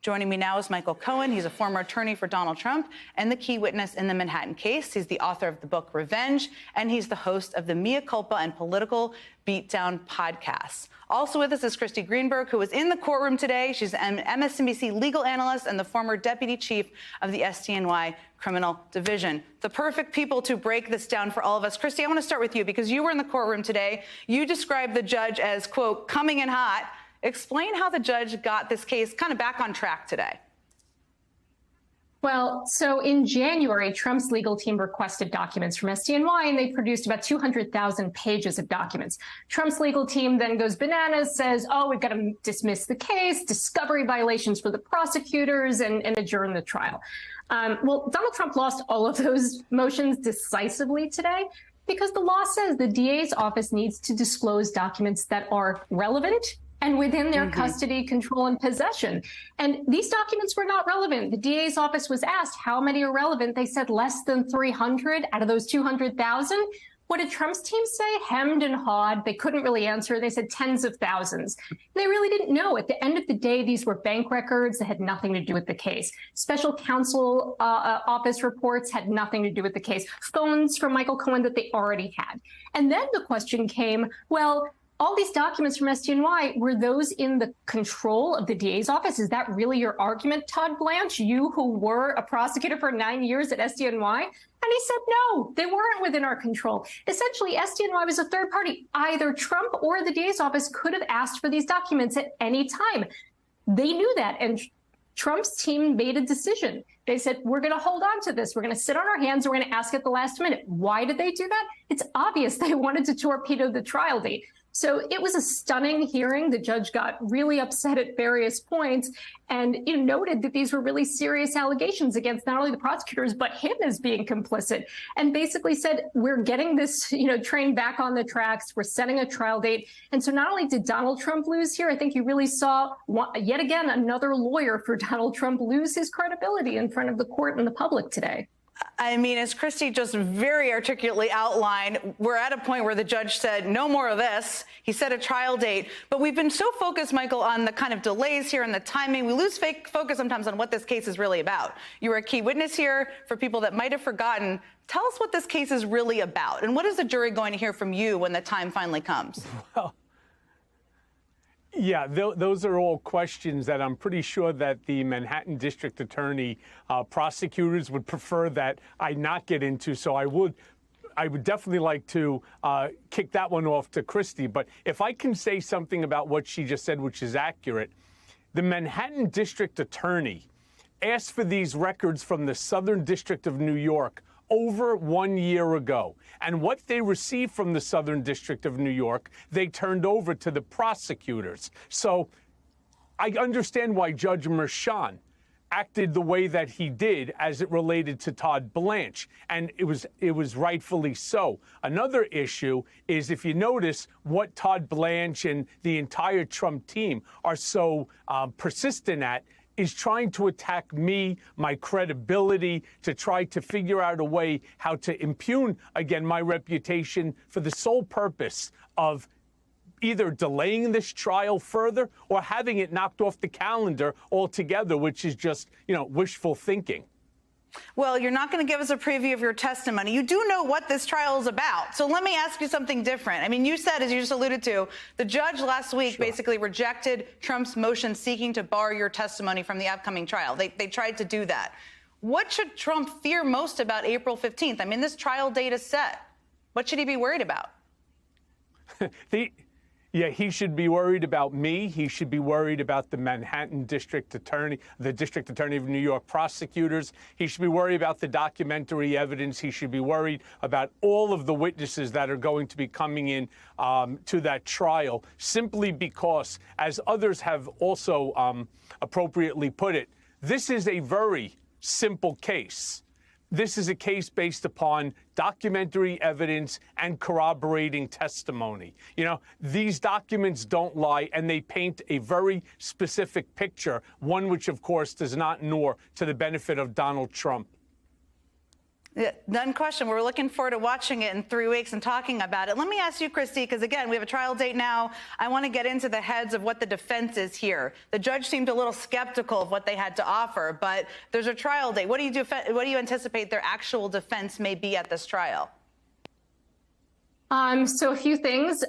Joining me now is Michael Cohen. He's a former attorney for Donald Trump and the key witness in the Manhattan case. He's the author of the book Revenge, and he's the host of the Mea Culpa and Political Beatdown podcast. Also with us is Christy Greenberg, who was in the courtroom today. She's an MSNBC legal analyst and the former deputy chief of the SDNY Criminal Division. The perfect people to break this down for all of us. Christy, I want to start with you because you were in the courtroom today. You described the judge as, quote, coming in hot. Explain how the judge got this case kind of back on track today. Well, so in January, Trump's legal team requested documents from SDNY, and they produced about 200,000 pages of documents. Trump's legal team then goes bananas, says, oh, we've got to dismiss the case, discovery violations for the prosecutors, and adjourn the trial. Well, Donald Trump lost all of those motions decisively today because the law says the DA's office needs to disclose documents that are relevant and within their custody, control, and possession. And these documents were not relevant. The DA's office was asked how many are relevant. They said less than 300 out of those 200,000. What did Trump's team say? Hemmed and hawed. They couldn't really answer. They said tens of thousands. They really didn't know. At the end of the day, these were bank records that had nothing to do with the case. Special counsel office reports had nothing to do with the case. Phones from Michael Cohen that they already had. And then the question came, well, all these documents from SDNY, were those in the control of the DA's office? Is that really your argument, Todd Blanche, you who were a prosecutor for 9 years at SDNY? And he said, no, they weren't within our control. Essentially, SDNY was a third party. Either Trump or the DA's office could have asked for these documents at any time. They knew that, and Trump's team made a decision. They said, we're going to hold on to this. We're going to sit on our hands. We're going to ask at the last minute. Why did they do that? It's obvious they wanted to torpedo the trial date. So it was a stunning hearing. The judge got really upset at various points and noted that these were really serious allegations against not only the prosecutors, but him as being complicit, and basically said, we're getting this train back on the tracks. We're setting a trial date. And so not only did Donald Trump lose here, I think you really saw yet again another lawyer for Donald Trump lose his credibility in front of the court and the public today. I mean, as Christy just very articulately outlined, we're at a point where the judge said, no more of this. He set a trial date. But we've been so focused, Michael, on the kind of delays here and the timing. We lose focus sometimes on what this case is really about. You were a key witness here. For people that might have forgotten, tell us what this case is really about. And what is the jury going to hear from you when the time finally comes? Well, yeah, those are all questions that I'm pretty sure that the Manhattan District Attorney prosecutors would prefer that I not get into. So I would definitely like to kick that one off to Christy. But if I can say something about what she just said, which is accurate, the Manhattan District Attorney asked for these records from the Southern District of New York over 1 year ago. And what they received from the Southern District of New York, they turned over to the prosecutors. So I understand why Judge Merchan acted the way that he did as it related to Todd Blanche, and it was rightfully so. Another issue is, if you notice, what Todd Blanche and the entire Trump team are so persistent at is trying to attack me, my credibility, to try to figure out a way how to impugn, again, my reputation for the sole purpose of either delaying this trial further or having it knocked off the calendar altogether, which is just, wishful thinking. Well, you're not going to give us a preview of your testimony. You do know what this trial is about. So let me ask you something different. I mean, you said, as you just alluded to, the judge last week basically rejected Trump's motion seeking to bar your testimony from the upcoming trial. They tried to do that. What should Trump fear most about April 15th? I mean, this trial date is set. What should he be worried about? Yeah, he should be worried about me. He should be worried about the Manhattan District Attorney, the District Attorney of New York prosecutors. He should be worried about the documentary evidence. He should be worried about all of the witnesses that are going to be coming in to that trial, simply because, as others have also appropriately put it, this is a very simple case. This is a case based upon documentary evidence and corroborating testimony. These documents don't lie, and they paint a very specific picture, one which, of course, does not inure to the benefit of Donald Trump. Yeah, none question. We're looking forward to watching it in 3 weeks and talking about it. Let me ask you, Christy, because again, we have a trial date now. I want to get into the heads of what the defense is here. The judge seemed a little skeptical of what they had to offer, but there's a trial date. What do you anticipate their actual defense may be at this trial? So a few things.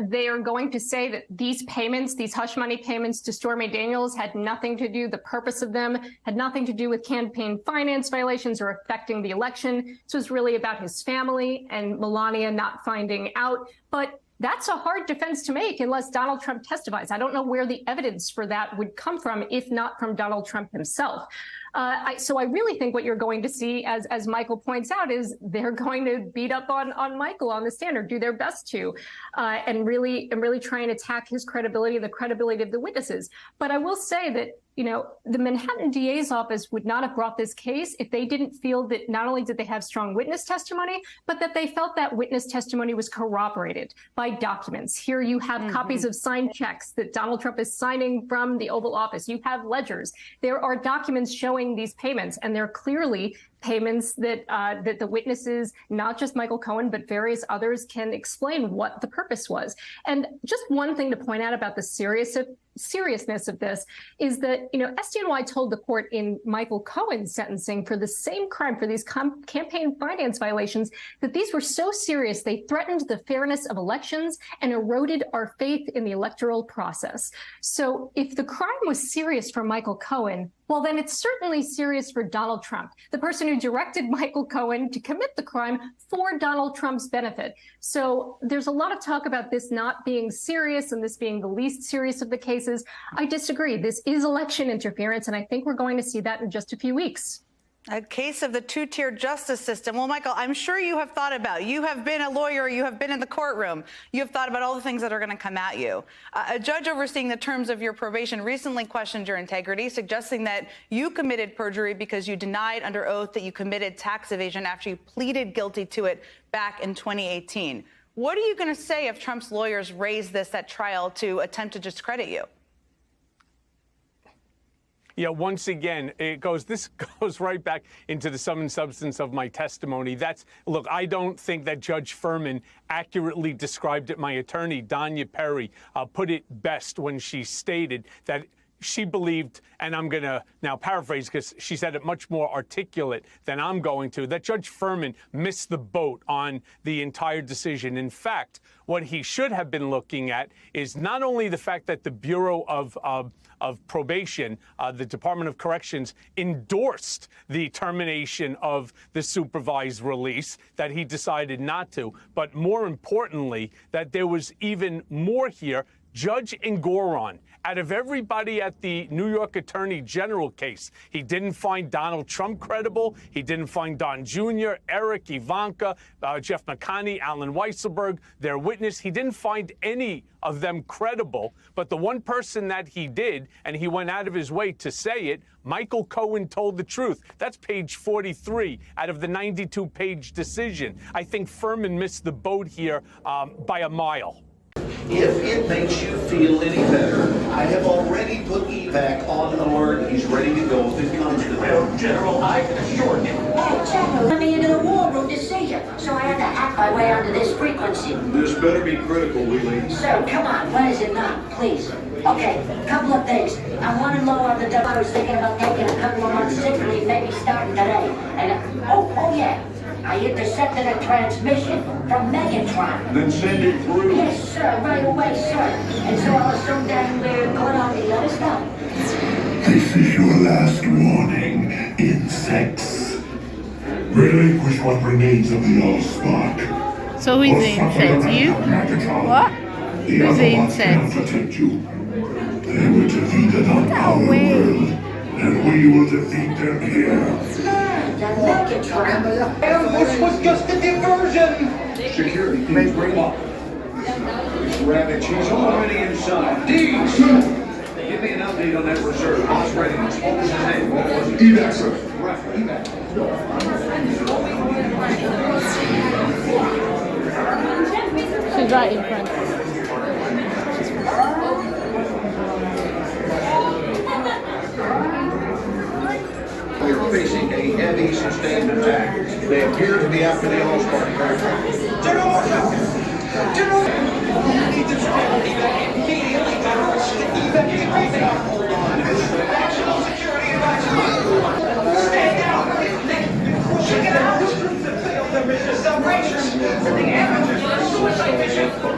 They are going to say that these payments, these hush money payments to Stormy Daniels had nothing to do, the purpose of them had nothing to do with campaign finance violations or affecting the election. This was really about his family and Melania not finding out. But that's a hard defense to make unless Donald Trump testifies. I don't know where the evidence for that would come from, if not from Donald Trump himself. So I really think what you're going to see, as Michael points out, is they're going to beat up on Michael on the stand, or do their best to, and really try and attack his credibility, the credibility of the witnesses. But I will say that, you know, the Manhattan DA's office would not have brought this case if they didn't feel that not only did they have strong witness testimony, but that they felt that witness testimony was corroborated by documents. Here you have copies of signed checks that Donald Trump is signing from the Oval Office. You have ledgers. There are documents showing these payments, and they're clearly payments that that the witnesses, not just Michael Cohen, but various others, can explain what the purpose was. And just one thing to point out about the seriousness of this is that, you know, SDNY told the court in Michael Cohen's sentencing for the same crime, for these campaign finance violations, that these were so serious they threatened the fairness of elections and eroded our faith in the electoral process. So if the crime was serious for Michael Cohen, well, then it's certainly serious for Donald Trump, the person who directed Michael Cohen to commit the crime for Donald Trump's benefit. So there's a lot of talk about this not being serious and this being the least serious of the cases. I disagree. This is election interference, and I think we're going to see that in just a few weeks. A case of the two-tier justice system. Well, Michael, I'm sure you have thought about, you have been a lawyer, you have been in the courtroom, you have thought about all the things that are going to come at you. A judge overseeing the terms of your probation recently questioned your integrity, suggesting that you committed perjury because you denied under oath that you committed tax evasion after you pleaded guilty to it back in 2018. What are you going to say if Trump's lawyers raise this at trial to attempt to discredit you? Yeah, once again, this goes right back into the sum and substance of my testimony. Look, I don't think that Judge Furman accurately described it. My attorney, Danya Perry, put it best when she stated that she believed, and I'm going to now paraphrase because she said it much more articulate than I'm going to, that Judge Furman missed the boat on the entire decision. In fact, what he should have been looking at is not only the fact that the Bureau of Probation, the Department of Corrections, endorsed the termination of the supervised release, that he decided not to, but more importantly, that there was even more here. Judge Engoron, out of everybody at the New York Attorney General case, he didn't find Donald Trump credible. He didn't find Don Jr., Eric, Ivanka, Jeff McConney, Alan Weisselberg, their witness. He didn't find any of them credible. But the one person that he did, and he went out of his way to say it, Michael Cohen told the truth. That's page 43 out of the 92-page decision. I think Furman missed the boat here by a mile. If it makes you feel any better, I have already put evac on alert. He's ready to go if it comes to that. General, I can assure you. Hey, General, let me into the war room to see you, so I had to hack my way onto this frequency. This better be critical, Wheelie. Sir, come on, what is it not, please? Okay, couple of things. I'm running low on the dough. I was thinking about taking a couple of months sick leave, maybe starting today. And, oh yeah. I intercepted a transmission from Megatron. Then send it through. Yes, sir, right away, sir. And so I was so damn weird going on the other stuff. This is your last warning, insects. Relinquish what remains of the Allspark. So who's the insect? You? What? Who's the insect? Protect you. They were defeated on our world, and we will defeat them here. This was just a diversion. Security, please bring him up. Rabbit, she's already inside. Deeds! Give me an update on that reserve. Boss readiness. What was his name? What was it? Evac, sir. Evac. She's right in front. We're facing a heavy these sustained attacks. They appear to be after the All-Spartan aircraft. General Marshall! General! Need to immediately evacuate. National security advisory. Stand down! Check it out! The mission celebration. The amateurs for a suicide mission.